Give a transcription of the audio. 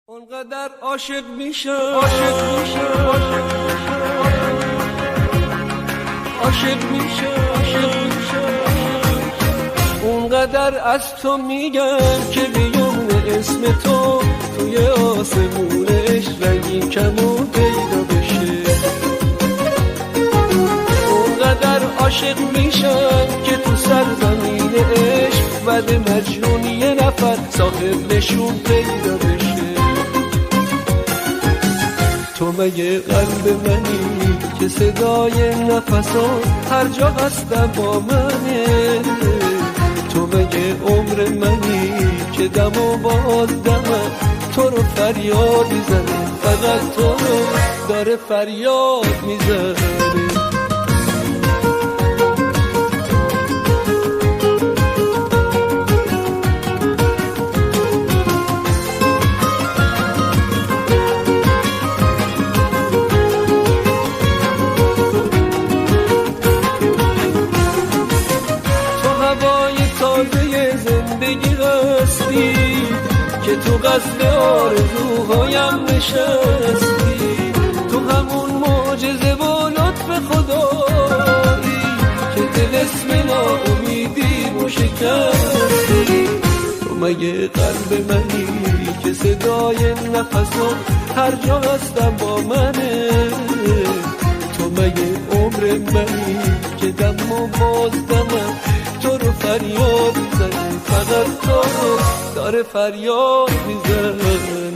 اونقدر عاشق میشم اونقدر از تو میگم که بیون اسم تو توی آسمونش رنگین کمون پیدا بشه. اونقدر عاشق میشم که تو سرزمین عشق بعد مجنون یه نفر صاحب نشون پیدا بشه. تو مگه قلب منی که صدای نفسات هر جا هستم با منه؟ تو مگه عمر منی که دم و باز دمم تو رو فریاد میزنه، فقط تو رو داره فریاد میزنه. زندگی هستی که تو قصد آرزوهایم نشستی، تو همون معجزه و لطف خدایی که دل اسم ناامیدی رو شکستی. تو مگه قلب منی که صدای نفسات هر جا هستم با منه؟ تو مگه عمر منی که دم و باز دمم تو رو فریاد میزنه، فقط تو رو داره فریاد میزنه.